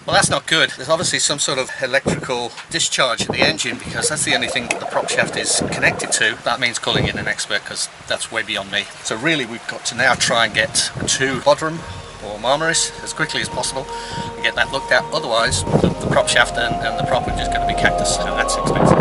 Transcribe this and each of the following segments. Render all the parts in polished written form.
Well, that's not good. There's obviously some sort of electrical discharge in the engine, because that's the only thing that the prop shaft is connected to. That means calling in an expert, because that's way beyond me. So really we've got to now try and get to Bodrum or Marmaris as quickly as possible and get that looked at. Otherwise the prop shaft and the prop are just going to be cactus, and that's expensive.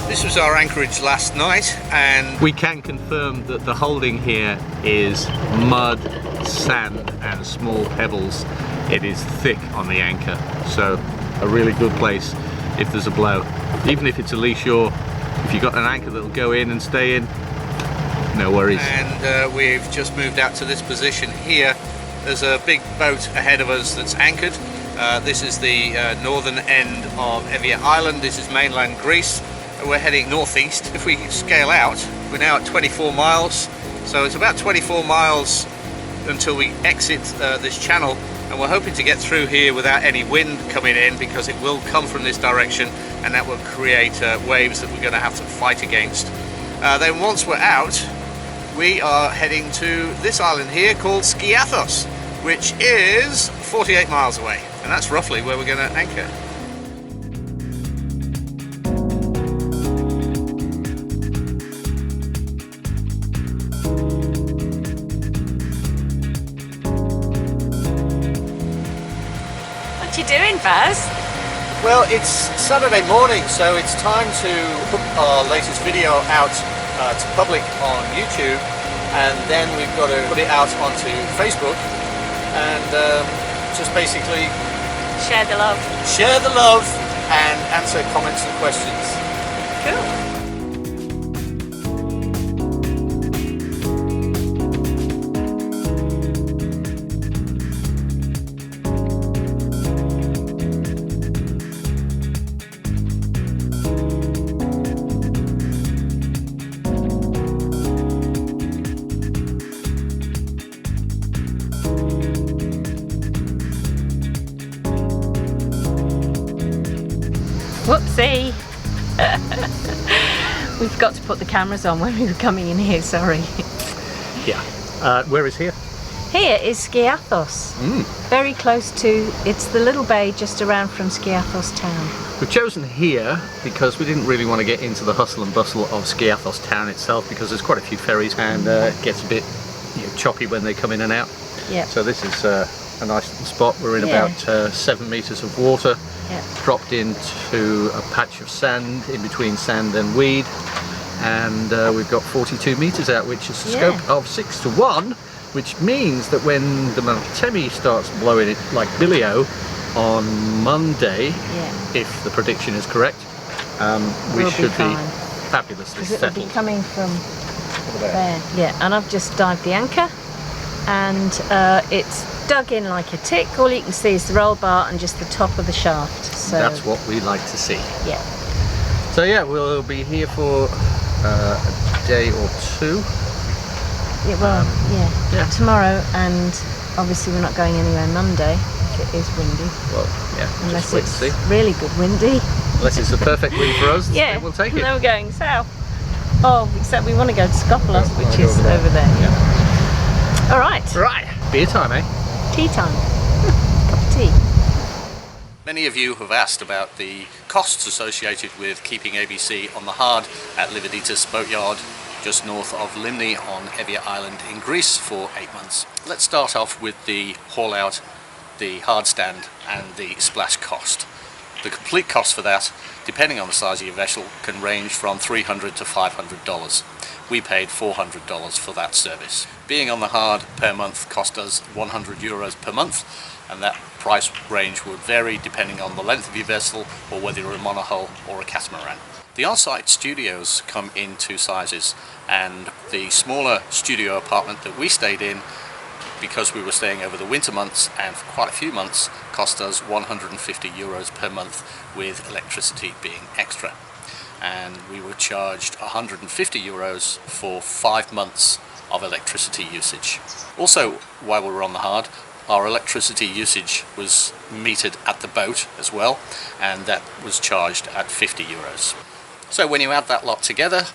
This was our anchorage last night, and we can confirm that the holding here is mud, sand and small pebbles. It is thick on the anchor, so a really good place if there's a blow. Even if it's a lee shore, if you've got an anchor that'll go in and stay in, no worries. And we've just moved out to this position here. There's a big boat ahead of us that's anchored. This is the northern end of Evia Island. This is mainland Greece. We're heading northeast. If we scale out, we're now at 24 miles, so it's about 24 miles until we exit this channel, and we're hoping to get through here without any wind coming in, because it will come from this direction and that will create waves that we're going to have to fight against. Then once we're out, we are heading to this island here called Skiathos, which is 48 miles away, and that's roughly where we're going to anchor. What you doing, Baz? Well, it's Saturday morning, so it's time to put our latest video out to public on YouTube, and then we've got to put it out onto Facebook and just basically Share the love. Share the love and answer comments and questions. Cool. Whoopsie! We forgot to put the cameras on when we were coming in here, sorry. Yeah. Where is here? Here is Skiathos. Very close to, it's the little bay just around from Skiathos town. We've chosen here because we didn't really want to get into the hustle and bustle of Skiathos town itself, because there's quite a few ferries and it gets a bit choppy when they come in and out. Yeah. So this is a nice little spot. We're in about 7 meters of water. Yeah. Dropped into a patch of sand in between sand and weed, and we've got 42 meters out, which is a scope of 6 to 1, which means that when the Maltemi starts blowing it like Billy-O on Monday, if the prediction is correct, we should be fabulously settled. Because it'll be coming from there. Yeah, and I've just dived the anchor, and it's dug in like a tick. All you can see is the roll bar and just the top of the shaft. So that's what we like to see. Yeah. So yeah, we'll be here for a day or two. Yeah, well, yeah. Tomorrow, and obviously we're not going anywhere Monday if it is windy. Well, yeah. Unless it's really good windy. Unless it's a perfect wind for us, yeah, we'll take it. And then we're going south. Oh, except we want to go to Skopolis, which is over there. Yeah. All right. Right. Beer time, eh? Tea time. Cup of tea. Many of you have asked about the costs associated with keeping ABC on the hard at Lividitas Boatyard, just north of Limni on Evia Island in Greece for 8 months. Let's start off with the haul out, the hard stand and the splash cost. The complete cost for that, depending on the size of your vessel, can range from $300 to $500. We paid $400 for that service. Being on the hard per month cost us €100 per month, and that price range would vary depending on the length of your vessel or whether you're a monohull or a catamaran. The on-site studios come in 2 sizes, and the smaller studio apartment that we stayed in, because we were staying over the winter months and for quite a few months, cost us €150 per month, with electricity being extra. And we were charged €150 for 5 months of electricity usage. Also, while we were on the hard, our electricity usage was metered at the boat as well, and that was charged at 50 euros. So when you add that lot together,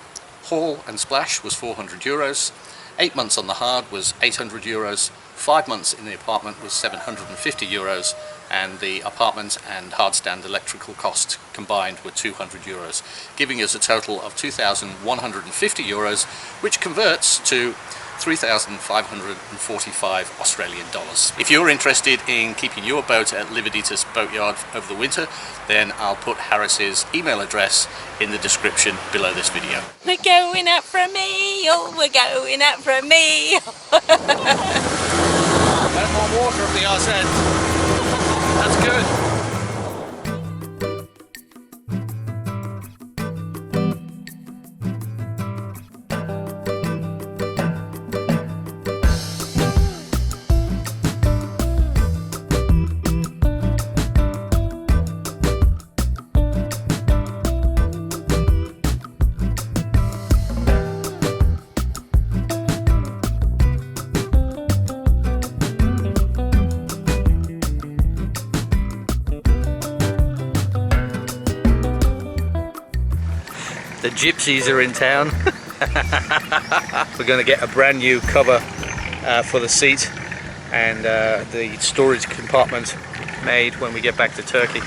haul and splash was 400 euros, 8 months on the hard was 800 euros, 5 months in the apartment was 750 euros, and the apartment and hardstand electrical cost combined were 200 euros, giving us a total of 2,150 euros, which converts to 3,545 Australian dollars. If you're interested in keeping your boat at Lividitas Boatyard over the winter, then I'll put Harris's email address in the description below this video. We're going out for a meal, we're going out for a meal. No more water at the arse end. That's good. The gypsies are in town. We're going to get a brand new cover for the seat and the storage compartment made when we get back to Turkey.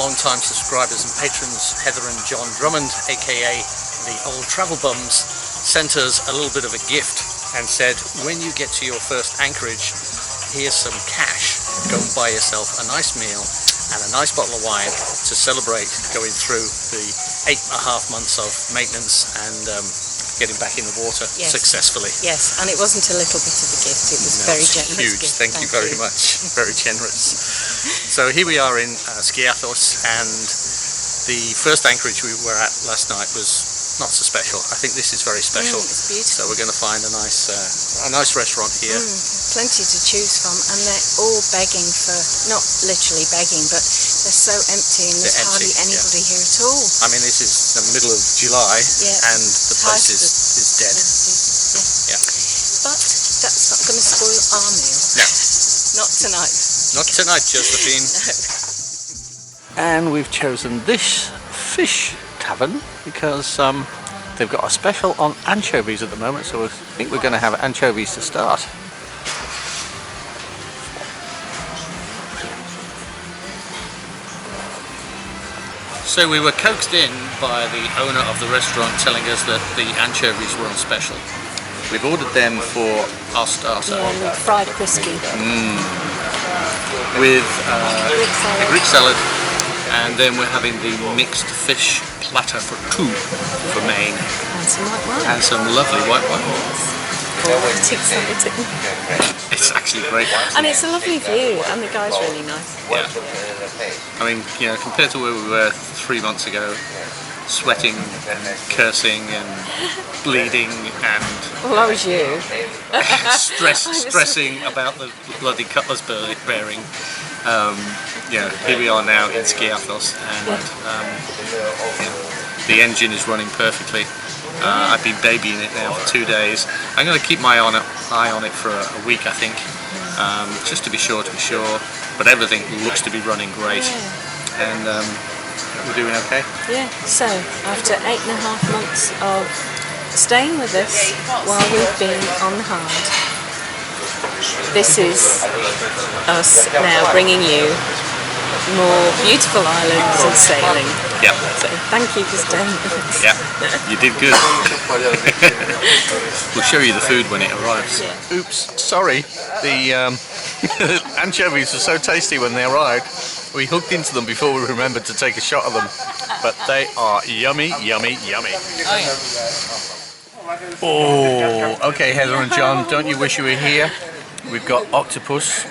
Long-time subscribers and patrons Heather and John Drummond, aka the Old Travel Bums, sent us a little bit of a gift and said, when you get to your first anchorage, here's some cash. Go and buy yourself a nice meal and a nice bottle of wine to celebrate going through the 8.5 months of maintenance and getting back in the water successfully. Yes, and it wasn't a little bit of a gift, it was very generous. Huge, gift. thank you very much. Very generous. So here we are in Skiathos, and the first anchorage we were at last night was not so special. I think this is very special. It's beautiful. So we're going to find a nice restaurant here. Plenty to choose from, and they're all begging for, not literally begging, but they're so empty and there's hardly anybody here at all. I mean, this is the middle of July and the place is dead. Yeah. But that's not going to spoil our meal. No. Not tonight. Not tonight, Josephine. No. And we've chosen this fish tavern because they've got a special on anchovies at the moment, so I think we're going to have anchovies to start. So we were coaxed in by the owner of the restaurant telling us that the anchovies were on special. We've ordered them for our starter. Yeah, fried crispy. With a Greek salad, and then we're having the mixed fish platter for two for main. And some white wine. And some lovely white wine. It's exciting. It's actually great. And it's a lovely view, and the guy's really nice. Yeah. I mean, you know, compared to where we were 3 months ago, sweating and cursing and bleeding and Well, I was you. stressing about the bloody cutlass bearing. You know, here we are now in Skiathos, and the engine is running perfectly. I've been babying it now for 2 days. I'm going to keep my eye on it for a week, I think, just to be sure. But everything looks to be running great, and we're doing okay. Yeah. So after 8.5 months of staying with us while we've been on the hard, this is us now bringing you more beautiful islands and sailing. Yeah. So thank you for staying with us. Yeah, you did good. We'll show you the food when it arrives. Yeah. Oops, sorry. The anchovies were so tasty when they arrived. We hooked into them before we remembered to take a shot of them. But they are yummy, yummy, yummy. Oh, okay, Heather and John, don't you wish you were here? We've got octopus,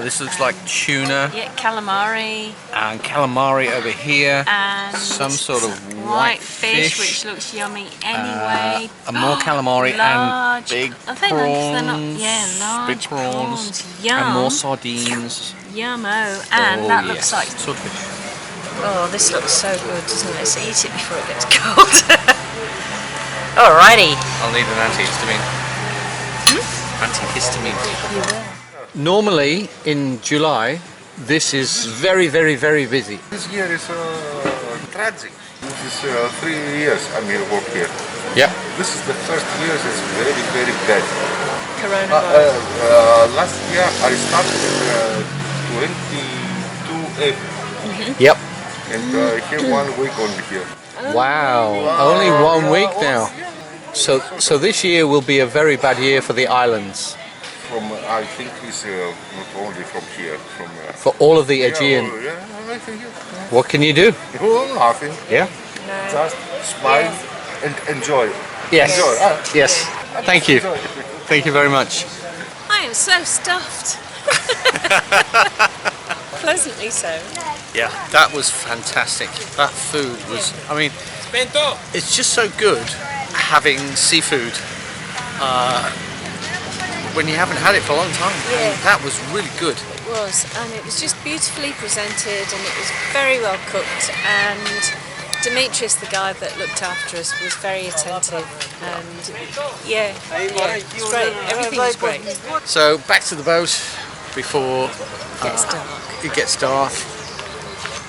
This looks like tuna. Yeah, calamari. And calamari over here. And some sort of white fish, which looks yummy anyway. And more calamari and big I think they're not, prawns. yeah, large Big prawns. Yum. And more sardines. Yummo. And that looks like... Swordfish. Oh, this looks so good, doesn't it? Let's eat it before it gets cold. Alrighty. I'll need an antihistamine. Antihistamine. You will. Normally in July, this is very, very, very busy. This year is tragic. This is 3 years I work here. Yeah. This is the first year it's very, very bad. Coronavirus. Last year I started 22 April. Yep. And here 1 week only here. Wow. Only 1 week now. So this year will be a very bad year for the islands. I think it's not only from here. For all of the Aegean. Yeah, I think What can you do? nothing. Yeah. No. Just smile and enjoy. Yes. Enjoy. Yes. Thank you. Enjoy. Thank you very much. I am so stuffed. Pleasantly so. Yeah, that was fantastic. That food was, I mean, it's just so good having seafood when you haven't had it for a long time. Yeah. And that was really good. It was, and it was just beautifully presented, and it was very well cooked, and Demetrius, the guy that looked after us, was very attentive, and yeah, it was great. Everything was great. So back to the boat before It gets dark.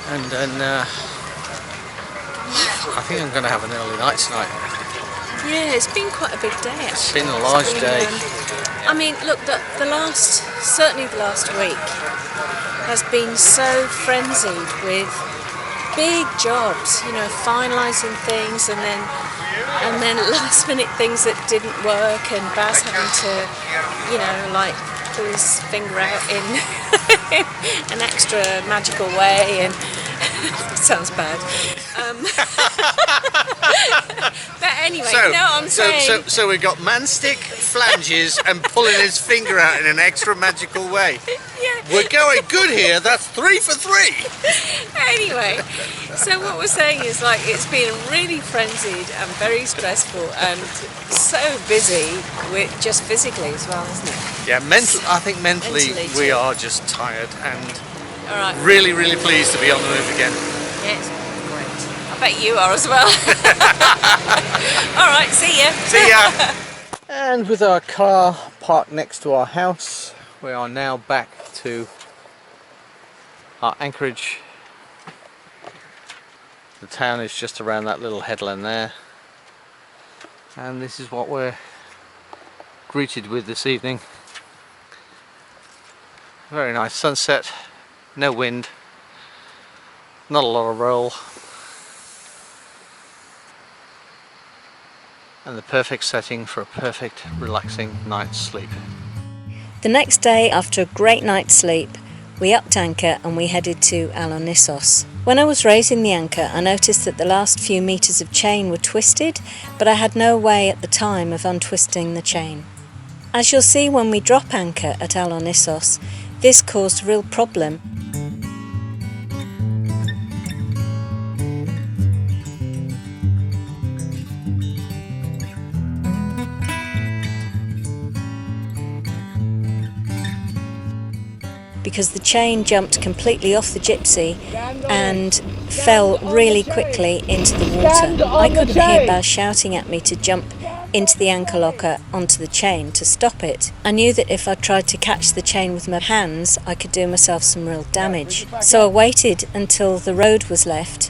And then I think I'm going to have an early night tonight. Yeah, it's been quite a big day actually. It's been a large day. I mean, look, certainly the last week has been so frenzied with big jobs, you know, finalising things and then last minute things that didn't work, and Baz having to, you know, like pull his finger out in an extra magical way, and sounds bad. But anyway, you know what I'm saying? So we've got man-stick, flanges, and pulling his finger out in an extra magical way. Yeah. We're going good here. That's 3 for 3. Anyway, so what we're saying is, like, it's been really frenzied and very stressful and so busy with just physically as well, isn't it? Yeah, I think mentally we too. are just tired and All right. really, really pleased to be on the move again. Yeah, it's great. I bet you are as well. All right, see ya. See ya. And with our car parked next to our house, we are now back to our anchorage. The town is just around that little headland there, and this is what we're greeted with this evening. Very nice sunset, no wind, not a lot of roll, and the perfect setting for a perfect relaxing night's sleep. The next day, after a great night's sleep, we upped anchor and we headed to Alonissos. When I was raising the anchor, I noticed that the last few metres of chain were twisted, but I had no way at the time of untwisting the chain. As you'll see when we drop anchor at Alonissos, this caused a real problem. Because the chain jumped completely off the gypsy and fell really quickly into the water. I couldn't hear Baz shouting at me to jump into the anchor locker onto the chain to stop it. I knew that if I tried to catch the chain with my hands, I could do myself some real damage. So I waited until the road was left,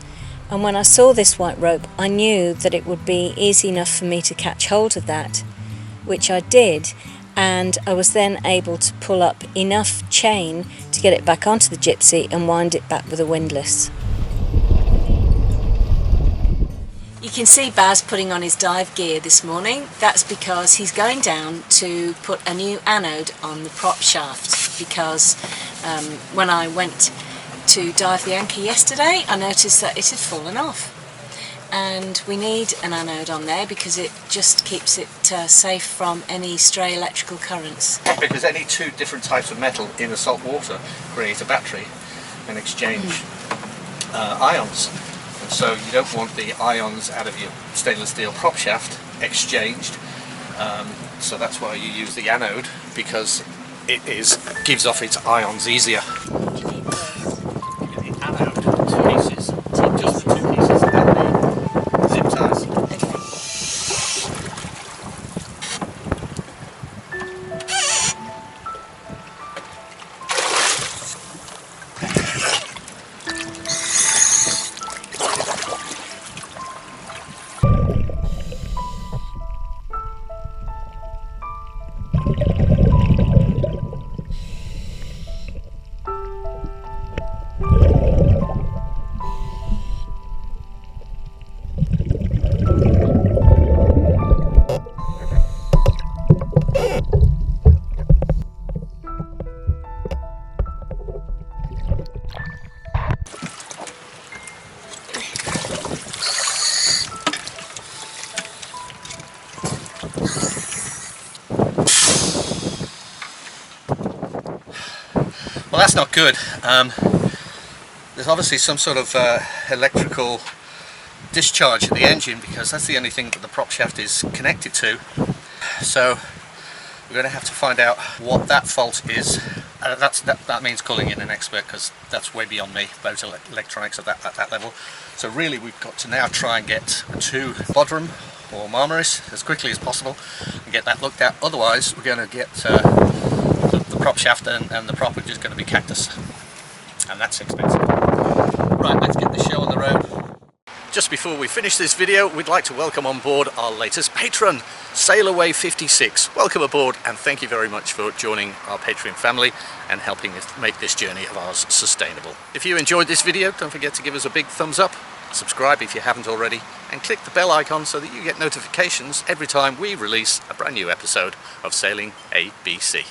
and when I saw this white rope, I knew that it would be easy enough for me to catch hold of that, which I did. And I was then able to pull up enough chain to get it back onto the gypsy and wind it back with a windlass. You can see Baz putting on his dive gear this morning. That's because he's going down to put a new anode on the prop shaft, because when I went to dive the anchor yesterday, I noticed that it had fallen off. and we need an anode on there because it just keeps it safe from any stray electrical currents. Because any two different types of metal in the salt water create a battery and exchange ions. And so you don't want the ions out of your stainless steel prop shaft exchanged. So that's why you use the anode, because it gives off its ions easier. The anode, 2 pieces, just the 2 pieces, and the zip ties. Well, that's not good. There's obviously some sort of electrical discharge in the engine, because that's the only thing that the prop shaft is connected to. So we're going to have to find out what that fault is. That means calling in an expert, because that's way beyond me, boat electronics at that level. So really we've got to now try and get to Bodrum or Marmaris as quickly as possible and get that looked at. Otherwise we're going to get the prop shaft and the prop are just going to be cactus, and that's expensive. Right, let's get the show on the road. Just before we finish this video, we'd like to welcome on board our latest patron, SailAway56. Welcome aboard, and thank you very much for joining our Patreon family and helping us make this journey of ours sustainable. If you enjoyed this video, don't forget to give us a big thumbs up, subscribe if you haven't already, and click the bell icon so that you get notifications every time we release a brand new episode of Sailing ABC.